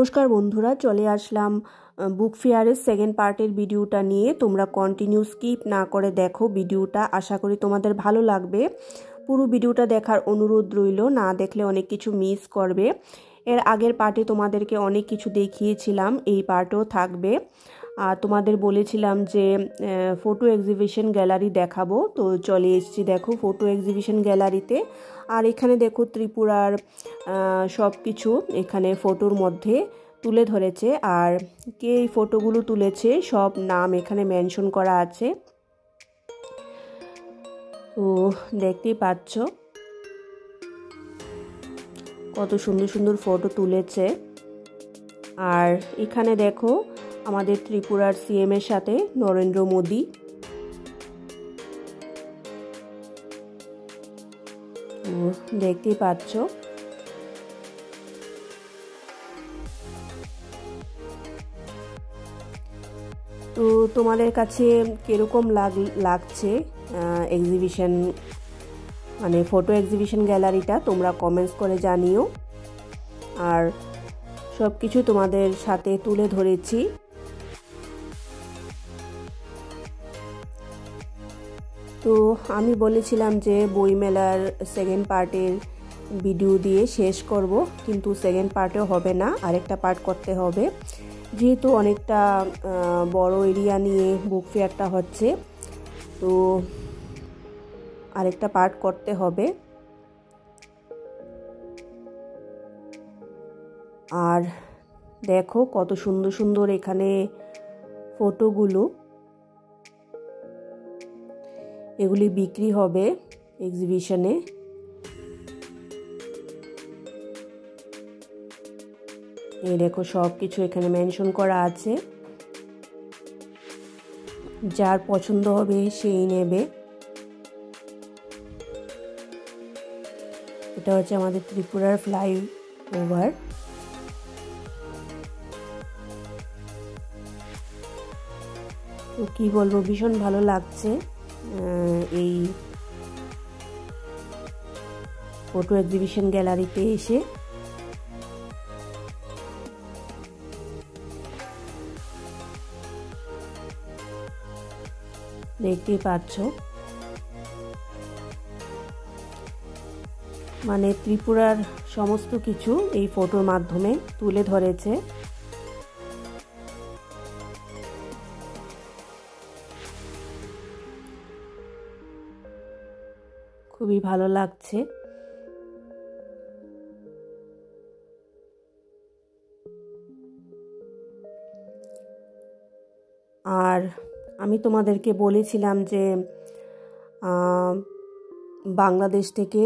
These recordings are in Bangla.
নমস্কার বন্ধুরা, চলে আসলাম বুক ফেয়ারের সেকেন্ড পার্টের ভিডিওটা নিয়ে। তোমরা কন্টিনিউ স্কিপ না করে দেখো ভিডিওটা, আশা করি তোমাদের ভালো লাগবে। পুরো ভিডিওটা দেখার অনুরোধ রইল, না দেখলে অনেক কিছু মিস করবে। এর আগের পার্টে তোমাদেরকে অনেক কিছু দেখিয়েছিলাম, এই পার্টেও থাকবে। আর তোমাদের বলেছিলাম যে ফটো এক্সিবিশন গ্যালারি দেখাবো, তো চলে এসেছি দেখো ফটো এক্সিবিশন গ্যালারিতে। আর এখানে দেখো ত্রিপুরার সব কিছু এখানে ফটোর মধ্যে তুলে ধরেছে, আর কে এই ফটোগুলো তুলেছে সব নাম এখানে মেনশন করা আছে। তো দেখতেই পাচ্ছ কত সুন্দর সুন্দর ফটো তুলেছে। আর এখানে দেখো আমাদের ত্রিপুরার সিএম এর সাথে নরেন্দ্র মোদি। দেখতেই পাচ্ছ তো তোমাদের কাছে কিরকম লাগছে এক্সিবিশন, মানে ফটো এক্সিবিশন গ্যালারিটা, তোমরা কমেন্টস করে জানিও। আর সব কিছু তোমাদের সাথে তুলে ধরেছি। তো আমি বলেছিলাম যে বইমেলার সেকেন্ড পার্টের ভিডিও দিয়ে শেষ করব, কিন্তু সেকেন্ড পার্টেও হবে না, আরেকটা পার্ট করতে হবে, যেহেতু অনেকটা বড় এরিয়া নিয়ে বুক ফেয়ারটা হচ্ছে, তো আরেকটা পার্ট করতে হবে। আর দেখো কত সুন্দর সুন্দর এখানে ফটোগুলো, এগুলি বিক্রি হবে এক্সিবিশনে। এই দেখো সব কিছু এখানে মেনশন করা আছে, যার পছন্দ হবে সেই নেবে। এটা হচ্ছে আমাদের ত্রিপুরার ফ্লাইওভার। তো কি বলবো, ভীষণ ভালো লাগছে এই ফটো এক্সিবিশন গ্যালারিতে এসে। দেখতেই পাচ্ছ মানে ত্রিপুরার সমস্ত কিছু এই ফটোর মাধ্যমে তুলে ধরেছে। খুবই ভালো লাগছে। আর আমি তোমাদেরকে বলেছিলাম যে বাংলাদেশ থেকে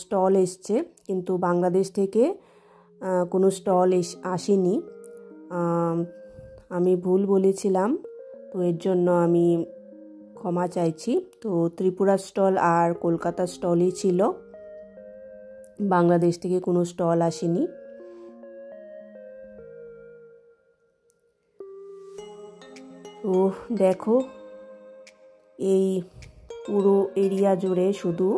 স্টল এসছে, কিন্তু বাংলাদেশ থেকে কোনো স্টল আসেনি। আমি ভুল বলেছিলাম, তো এর জন্য আমি ক্ষমা চাইছি। তো ত্রিপুরা স্টল আর কলকাতা স্টলই ছিল, বাংলাদেশ থেকে কোনো স্টল আসেনি। তো দেখো এই পুরো এরিয়া জুড়ে শুধু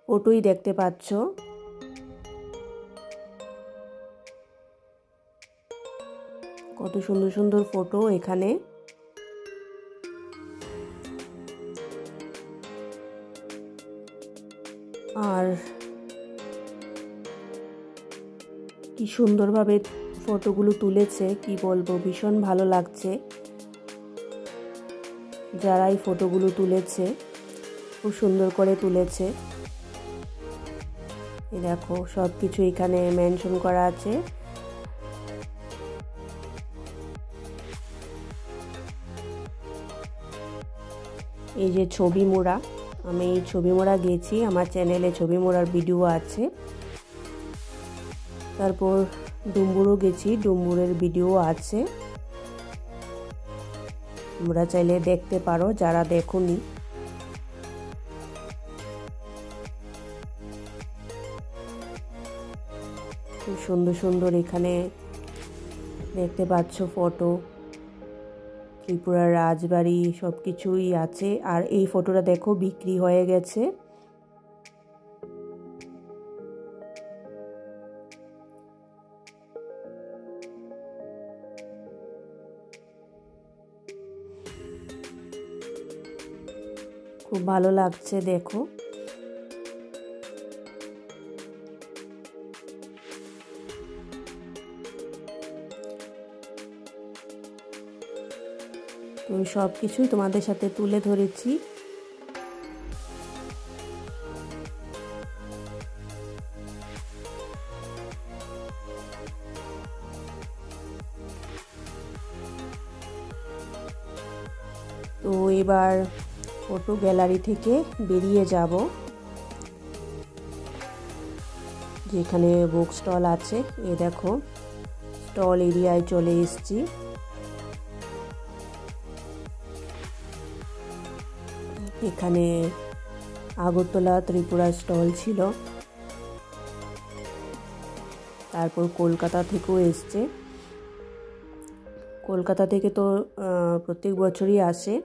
ফটোই দেখতে পাচ্ছ। কত সুন্দর সুন্দর ফটো এখানে। আর কি সুন্দরভাবে ফটোগুলো তুলেছে, কি বলবো, ভীষণ ভালো লাগছে। যারা এই ফটোগুলো তুলেছে খুব সুন্দর করে তুলেছে। এই দেখো সব কিছু এখানে মেনশন করা আছে। এই যে ছবি মোড়া, আমি এই ছবি মোড়া গেছি, আমার চ্যানেলে ছবি মোড়ার ভিডিও আছে। তারপর ডুম্বুরও গেছি, ডুম্বুরের ভিডিও আছে, তোমরা চাইলে দেখতে পারো যারা দেখোনি। খুব সুন্দর সুন্দর এখানে দেখতে পাচ্ছ ফটো, ত্রিপুরার রাজবাড়ি সব কিছুই আছে। আর এই ফটোটা দেখো বিক্রি হয়ে গেছে। খুব ভালো লাগছে দেখো। তো সব কিছুই তোমাদের সাথে তুলে ধরেছি। তো এবার ফটো গ্যালারি থেকে বেরিয়ে যাব, যেখানে বুক স্টল আছে। এই দেখো স্টল এরিয়ায় চলে এসেছি। এখানে আগরতলা ত্রিপুরা স্টল ছিল, তারপর কলকাতা থেকেও এসছে। কলকাতা থেকে তো প্রত্যেক বছরই আসে,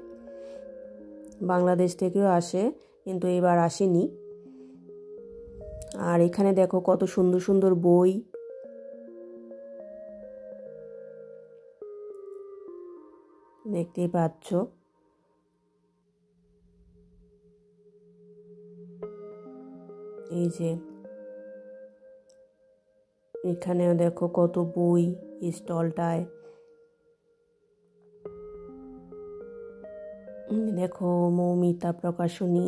বাংলাদেশ থেকেও আসে, কিন্তু এবার আসেনি। আর এখানে দেখো কত সুন্দর সুন্দর বই, দেখতেই পাচ্ছ। এই যে এখানেও দেখো কত বই এই স্টলটায়। দেখো মৌমিতা প্রকাশনী,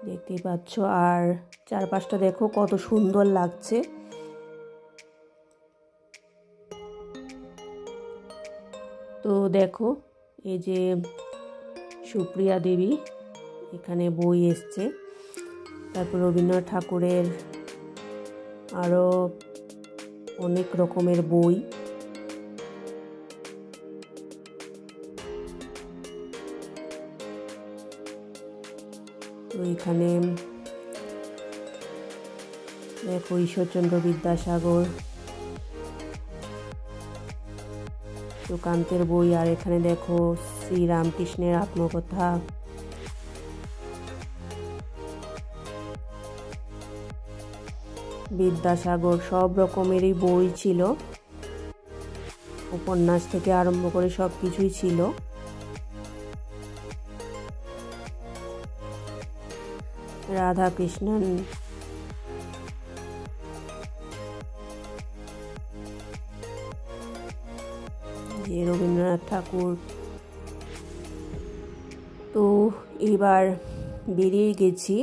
দেখতেই পাচ্ছ। আর চারপাশটা দেখো কত সুন্দর লাগছে। তো দেখো এই যে সুপ্রিয়া দেবী, এখানে বই এসছে। তারপর রবীন্দ্রনাথ ঠাকুরের আরও অনেক রকমের বই। তো এখানে দেখো ঈশ্বরচন্দ্র বিদ্যাসাগর, সুকান্তের বই। আর এখানে দেখো শ্রীরামকৃষ্ণের আত্মকথা, বিদ্যাসাগর, সব রকমেরই বই ছিল, উপন্যাস থেকে আরম্ভ করে সব কিছুই ছিল। রাধাকৃষ্ণন, রবীন্দ্রনাথ ঠাকুর। তো এবার বেরিয়ে গেছি,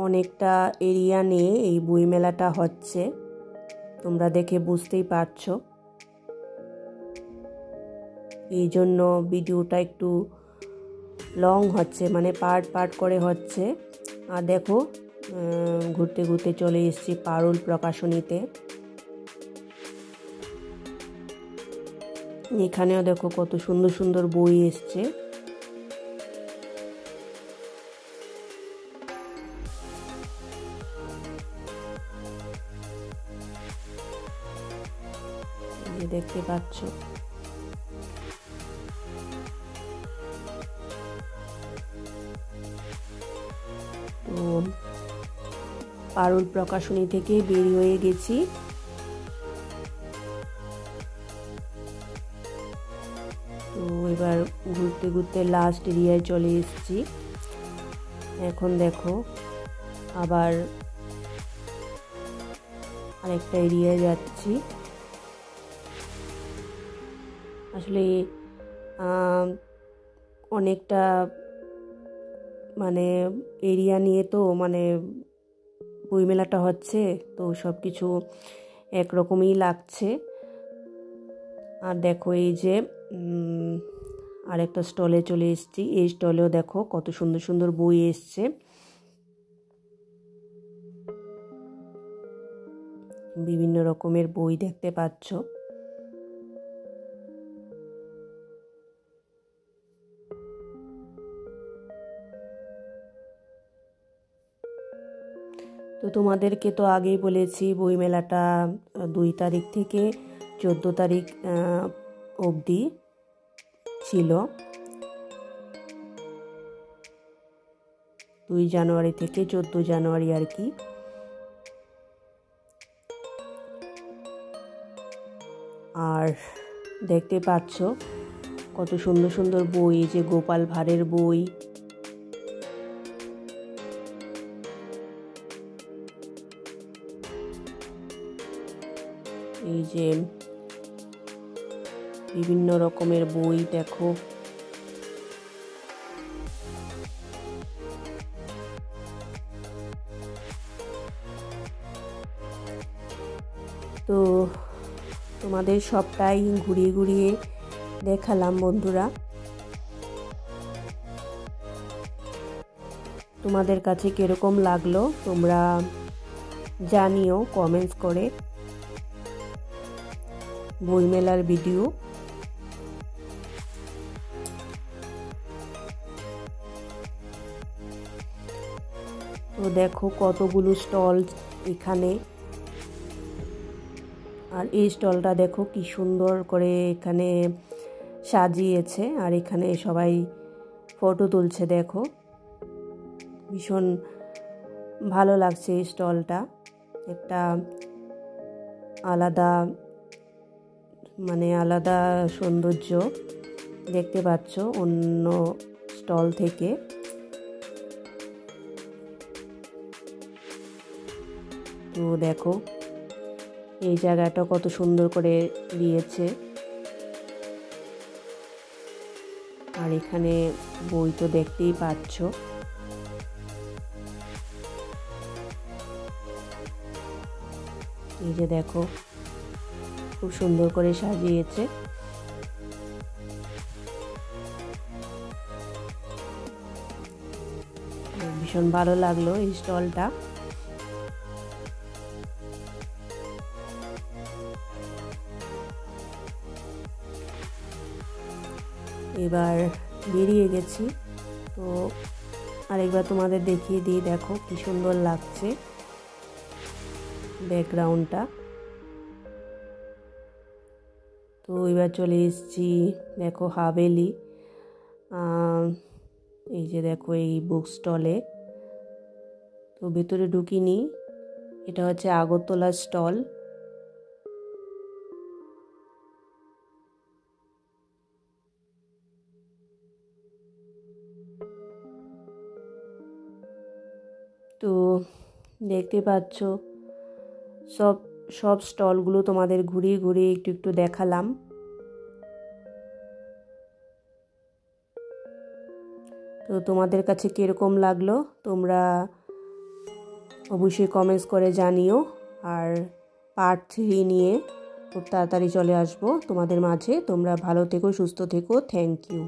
অনেকটা এরিয়া নিয়ে এই বই মেলাটা হচ্ছে, তোমরা দেখে বুঝতেই পারছো। এই জন্য ভিডিওটা একটু লং হচ্ছে, মানে পার্ট পার্ট করে হচ্ছে। আর দেখো ঘুরতে ঘুরতে চলে এসেছি পারুল প্রকাশনীতে। এখানেও দেখো কত সুন্দর সুন্দর বই এসছে। দেখতে পাচ্ছ। তো পারুল প্রকাশনী থেকে বের হয়ে গেছি। তো এবার ঘুরতে ঘুরতে লাস্ট এরিয়ায় চলে এসেছি। এখন দেখো আবার আরেকটা এরিয়ায় যাচ্ছি। আসলে অনেকটা মানে এরিয়া নিয়ে তো মানে বইমেলাটা হচ্ছে, তো সব কিছু একরকমই লাগছে। আর দেখো এই যে আরেকটা স্টলে চলে এসেছি। এই স্টলেও দেখো কত সুন্দর সুন্দর বই এসছে। বিভিন্ন রকমের বই দেখতে পাচ্ছ। তো তোমাদেরকে তো আগেই বলেছি বইমেলাটা 2 তারিখ থেকে 14 তারিখ অবধি ছিল। 2 জানুয়ারি থেকে 14 জানুয়ারি আর কি। আর দেখতে পাচ্ছ কত সুন্দর সুন্দর বই, এই যে গোপাল ভাঁড়ের বই, এই যে বিভিন্ন রকমের বই দেখো। তো তোমাদের সবটাই ঘুরিয়ে ঘুরিয়ে দেখালাম বন্ধুরা। তোমাদের কাছে কিরকম লাগলো তোমরা জানিও কমেন্টস করে। বইমেলার ভিডিও তো দেখো কতগুলো স্টল এখানে। আর এই স্টলটা দেখো কি সুন্দর করে এখানে সাজিয়েছে, আর এখানে সবাই ফটো তুলছে দেখো, ভীষণ ভালো লাগছে এই স্টলটা। একটা আলাদা আলাদা সৌন্দর্য দেখতে পাচ্ছ অন্য স্টল থেকে। তো দেখো এই জায়গাটা কত সুন্দর করে দিয়েছে, আর এখানে বই তো দেখতেই পাচ্ছ। এই যে দেখো খুব সুন্দর করে সাজিয়েছে। ভীষণ ভালো লাগলো এই স্টলটা। এবার বেরিয়ে গেছি, তো আরেকবার তোমাদের দেখিয়ে দিই। দেখো কি সুন্দর লাগছে ব্যাকগ্রাউন্ডটা। তো এবার চলে এসেছি দেখো হাভেলি। এই যে দেখো এই বুক স্টলে, তো ভেতরে ঢুকিনি, এটা হচ্ছে আগরতলা স্টল। তো দেখতে পাচ্ছ সব স্টলগুলো তোমাদের ঘুরিয়ে ঘুরিয়ে একটু একটু দেখালাম। তো তোমাদের কাছে কীরকম লাগলো তোমরা অবশ্যই কমেন্টস করে জানিও। আর পার্ট 3 নিয়ে খুব তাড়াতাড়ি চলে আসবো তোমাদের মাঝে। তোমরা ভালো থেকো, সুস্থ থেকো। Thank you.